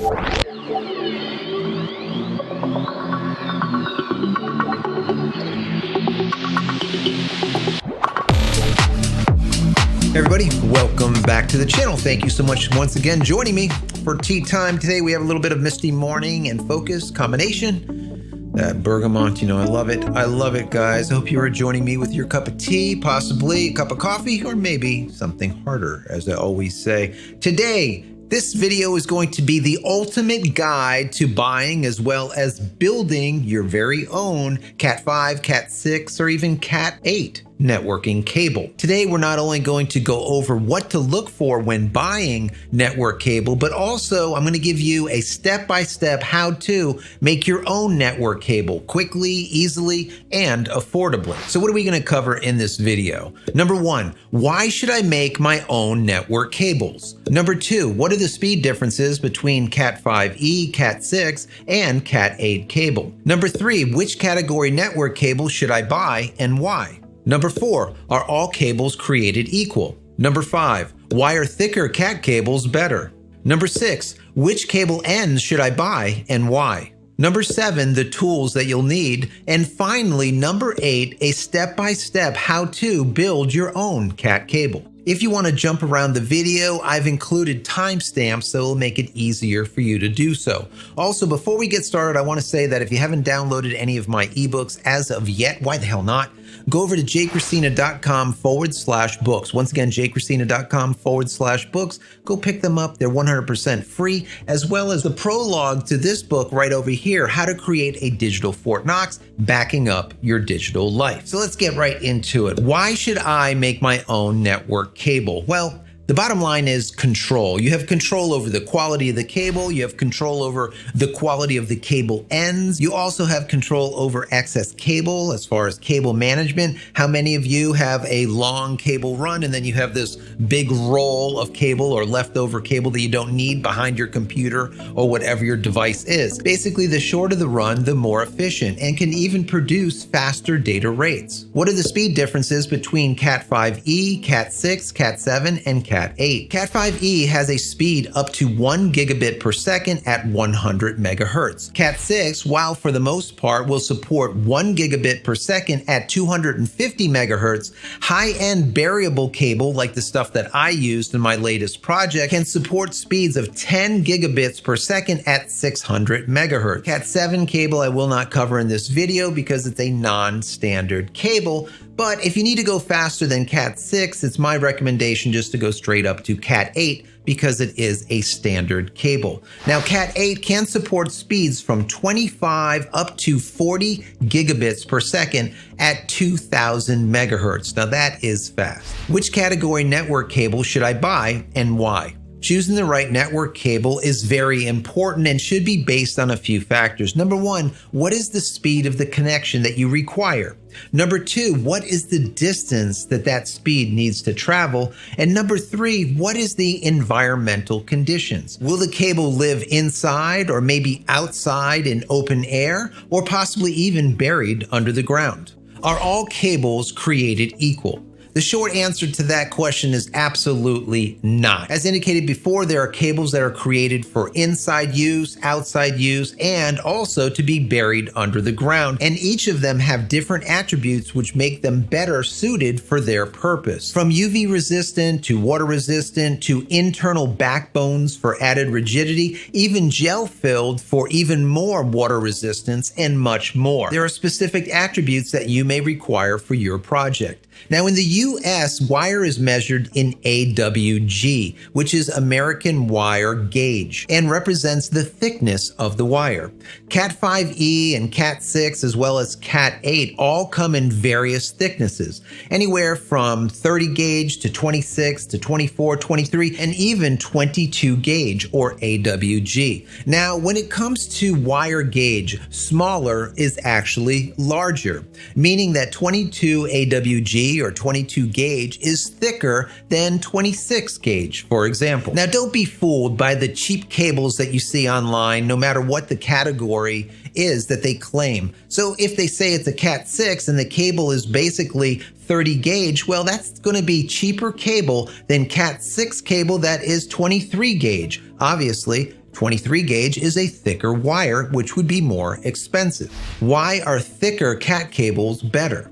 Hey everybody, welcome back to the channel. Thank you so much once again joining me for tea time. Today we have a little bit of misty morning and focus combination. That bergamot, I love it. I love it, guys. I hope you are joining me with your cup of tea, possibly a cup of coffee, or maybe something harder, as I always say. Today, this video is going to be the ultimate guide to buying as well as building your very own Cat 5, Cat 6, or even Cat 8 networking cable. Today, we're not only going to go over what to look for when buying network cable, but also I'm going to give you a step-by-step how to make your own network cable quickly, easily, and affordably. So what are we going to cover in this video? Number one, why should I make my own network cables? Number two, what are the speed differences between Cat 5e, Cat 6, and Cat 8 cable? Number three, which category network cable should I buy and why? Number four, are all cables created equal? Number five, why are thicker Cat cables better? Number six, which cable ends should I buy and why? Number seven, the tools that you'll need. And finally, number eight, a step-by-step how to build your own Cat cable. If you want to jump around the video, I've included timestamps so it'll make it easier for you to do so. Also, before we get started, I want to say that if you haven't downloaded any of my ebooks as of yet, why the hell not? Go over to JCristina.com/books. Once again, JCristina.com/books. Go pick them up. They're 100% free, as well as the prologue to this book right over here, How to Create a Digital Fort Knox, Backing Up Your Digital Life. So let's get right into it. Why should I make my own network cable? Well, the bottom line is control. You have control over the quality of the cable. You have control over the quality of the cable ends. You also have control over excess cable as far as cable management. How many of you have a long cable run and then you have this big roll of cable or leftover cable that you don't need behind your computer or whatever your device is? Basically, the shorter the run, the more efficient and can even produce faster data rates. What are the speed differences between Cat 5e, Cat 6, Cat 7, and Cat 8. Cat 5e has a speed up to 1 gigabit per second at 100 megahertz. Cat 6, while for the most part will support 1 gigabit per second at 250 megahertz, high-end variable cable like the stuff that I used in my latest project can support speeds of 10 gigabits per second at 600 megahertz. Cat 7 cable I will not cover in this video because it's a non-standard cable. But if you need to go faster than Cat 6, it's my recommendation just to go straight up to Cat 8 because it is a standard cable. Now, Cat 8 can support speeds from 25 up to 40 gigabits per second at 2000 megahertz. Now, that is fast. Which category network cable should I buy and why? Choosing the right network cable is very important and should be based on a few factors. Number one, what is the speed of the connection that you require? Number two, what is the distance that speed needs to travel? And number three, what is the environmental conditions? Will the cable live inside or maybe outside in open air or possibly even buried under the ground? Are all cables created equal? The short answer to that question is absolutely not. As indicated before, there are cables that are created for inside use, outside use, and also to be buried under the ground. And each of them have different attributes which make them better suited for their purpose. From UV resistant to water resistant to internal backbones for added rigidity, even gel filled for even more water resistance, and much more. There are specific attributes that you may require for your project. Now, in the US, wire is measured in AWG, which is American Wire Gauge, and represents the thickness of the wire. Cat 5e and Cat 6, as well as Cat 8, all come in various thicknesses, anywhere from 30 gauge to 26 to 24, 23, and even 22 gauge, or AWG. Now, when it comes to wire gauge, smaller is actually larger, meaning that 22 AWG or 22 gauge is thicker than 26 gauge, for example. Now, don't be fooled by the cheap cables that you see online, no matter what the category is that they claim. So if they say it's a Cat 6 and the cable is basically 30 gauge, well, that's going to be cheaper cable than Cat 6 cable that is 23 gauge. Obviously, 23 gauge is a thicker wire, which would be more expensive. Why are thicker cat cables better?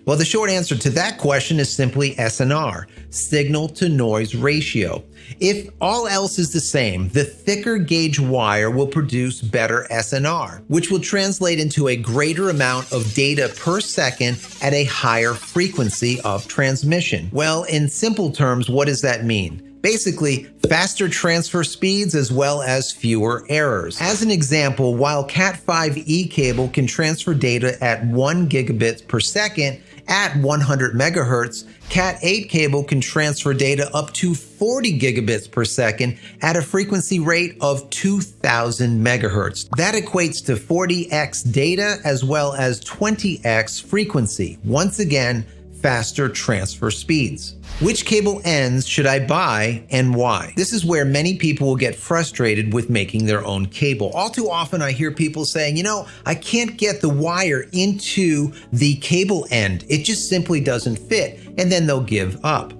Well, the short answer to that question is simply SNR, signal to noise ratio. If all else is the same, the thicker gauge wire will produce better SNR, which will translate into a greater amount of data per second at a higher frequency of transmission. Well, in simple terms, what does that mean? Basically, faster transfer speeds as well as fewer errors. As an example, while Cat5e cable can transfer data at 1 gigabit per second at 100 megahertz, Cat8 cable can transfer data up to 40 gigabits per second at a frequency rate of 2000 megahertz. That equates to 40x data as well as 20x frequency. Once again, faster transfer speeds. Which cable ends should I buy and why? This is where many people will get frustrated with making their own cable. All too often I hear people saying, I can't get the wire into the cable end. It just simply doesn't fit, and then they'll give up.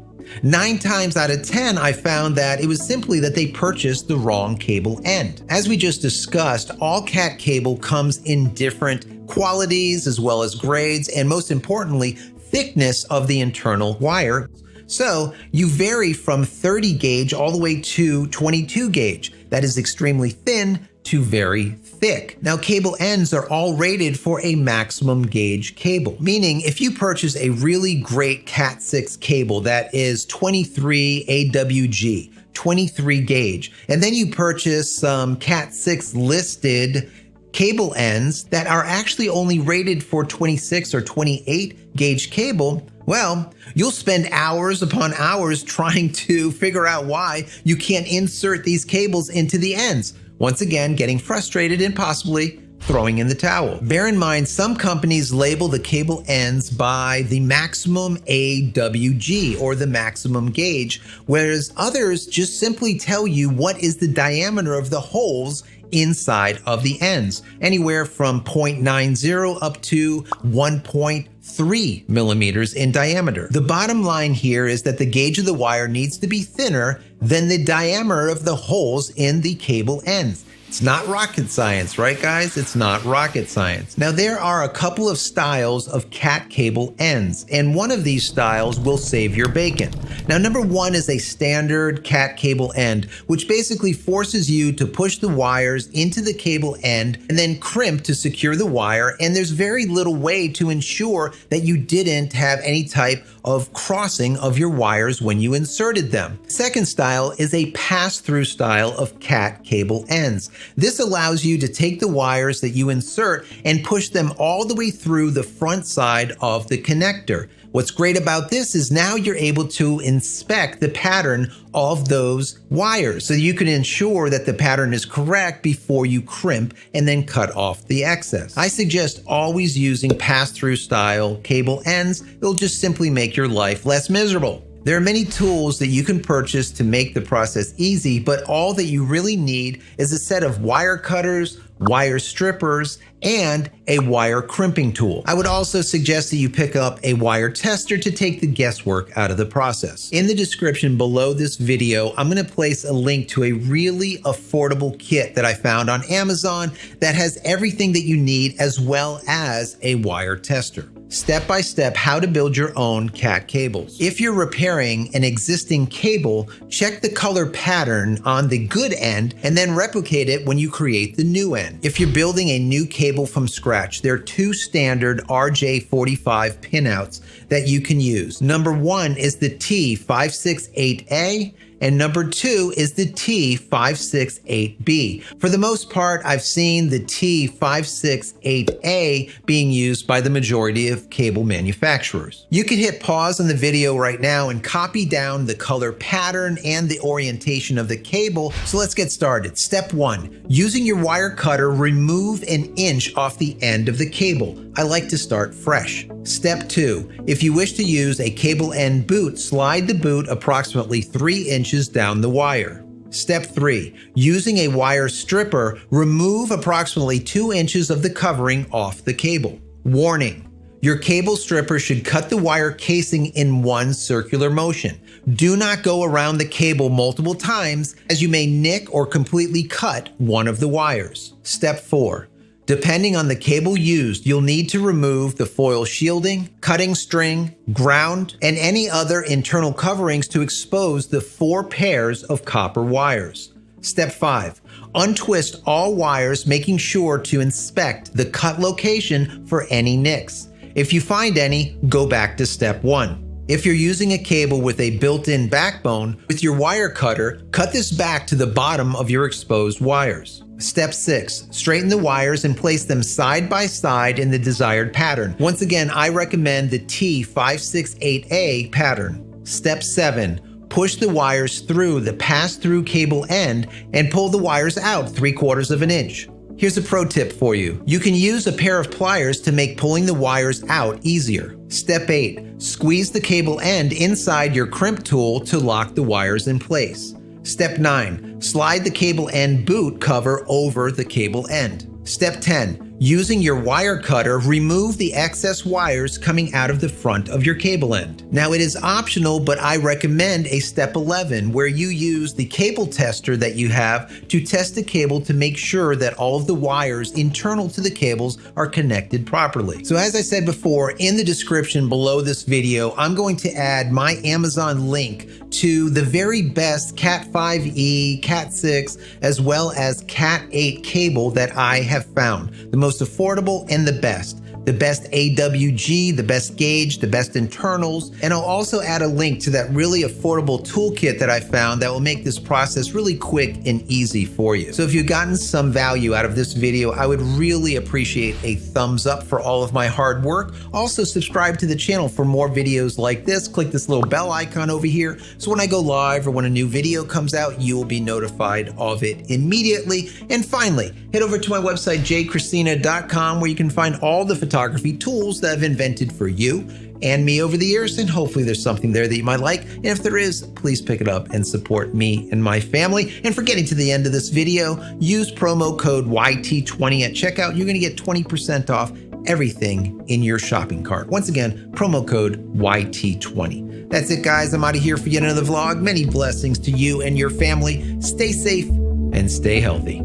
9 times out of 10, I found that it was simply that they purchased the wrong cable end. As we just discussed, all cat cable comes in different qualities as well as grades, and most importantly, thickness of the internal wire. So you vary from 30 gauge all the way to 22 gauge. That is extremely thin to very thick. Now, cable ends are all rated for a maximum gauge cable, meaning if you purchase a really great Cat6 cable that is 23 AWG, 23 gauge, and then you purchase some Cat6 listed cable ends that are actually only rated for 26 or 28 gauge cable, well, you'll spend hours upon hours trying to figure out why you can't insert these cables into the ends. Once again, getting frustrated and possibly throwing in the towel. Bear in mind, some companies label the cable ends by the maximum AWG or the maximum gauge, whereas others just simply tell you what is the diameter of the holes inside of the ends, anywhere from 0.90 up to 1.3 millimeters in diameter. The bottom line here is that the gauge of the wire needs to be thinner than the diameter of the holes in the cable ends. It's not rocket science, right guys? It's not rocket science. Now there are a couple of styles of cat cable ends, and one of these styles will save your bacon. Now number one is a standard cat cable end, which basically forces you to push the wires into the cable end and then crimp to secure the wire, and there's very little way to ensure that you didn't have any type of crossing of your wires when you inserted them. Second style is a pass-through style of cat cable ends. This allows you to take the wires that you insert and push them all the way through the front side of the connector. What's great about this is now you're able to inspect the pattern of those wires so you can ensure that the pattern is correct before you crimp and then cut off the excess. I suggest always using pass-through style cable ends. It'll just simply make your life less miserable. There are many tools that you can purchase to make the process easy, but all that you really need is a set of wire cutters, wire strippers, and a wire crimping tool. I would also suggest that you pick up a wire tester to take the guesswork out of the process. In the description below this video, I'm going to place a link to a really affordable kit that I found on Amazon that has everything that you need as well as a wire tester. Step-by-step how to build your own cat cables. If you're repairing an existing cable, check the color pattern on the good end and then replicate it when you create the new end. If you're building a new cable from scratch, there are 2 standard RJ45 pinouts that you can use. Number 1 is the T568A, and number 2 is the T568B. For the most part, I've seen the T568A being used by the majority of cable manufacturers. You can hit pause on the video right now and copy down the color pattern and the orientation of the cable. So let's get started. Step 1, using your wire cutter, remove an inch off the end of the cable. I like to start fresh. Step 2, if you wish to use a cable end boot, slide the boot approximately 3 inches down the wire. Step 3, using a wire stripper, remove approximately 2 inches of the covering off the cable. Warning, Your cable stripper should cut the wire casing in one circular motion. Do not go around the cable multiple times, as you may nick or completely cut one of the wires. Step 4. Depending on the cable used, you'll need to remove the foil shielding, cutting string, ground, and any other internal coverings to expose the 4 pairs of copper wires. Step 5. Untwist all wires, making sure to inspect the cut location for any nicks. If you find any, go back to step 1. If you're using a cable with a built-in backbone, with your wire cutter, cut this back to the bottom of your exposed wires. Step 6. Straighten the wires and place them side by side in the desired pattern. Once again, I recommend the T568A pattern. Step 7. Push the wires through the pass-through cable end and pull the wires out 3/4 of an inch. Here's a pro tip for you. You can use a pair of pliers to make pulling the wires out easier. Step 8. Squeeze the cable end inside your crimp tool to lock the wires in place. Step 9. Slide the cable end boot cover over the cable end. Step 10. Using your wire cutter, remove the excess wires coming out of the front of your cable end. Now, it is optional, but I recommend a step 11 where you use the cable tester that you have to test the cable to make sure that all of the wires internal to the cables are connected properly. So as I said before, in the description below this video, I'm going to add my Amazon link to the very best Cat 5e, Cat 6, as well as Cat 8 cable that I have found. The most affordable and the best. The best AWG, the best gauge, the best internals, and I'll also add a link to that really affordable toolkit that I found that will make this process really quick and easy for you. So if you've gotten some value out of this video, I would really appreciate a thumbs up for all of my hard work. Also, subscribe to the channel for more videos like this. Click this little bell icon over here so when I go live or when a new video comes out, you will be notified of it immediately. And finally, head over to my website, JCristina.com, where you can find all the photography tools that I've invented for you and me over the years, and hopefully there's something there that you might like. And if there is, please pick it up and support me and my family. And for getting to the end of this video, use promo code YT20 at checkout. You're going to get 20% off everything in your shopping cart. Once again, promo code YT20. That's it, guys. I'm out of here for yet another vlog. Many blessings to you and your family. Stay safe and stay healthy.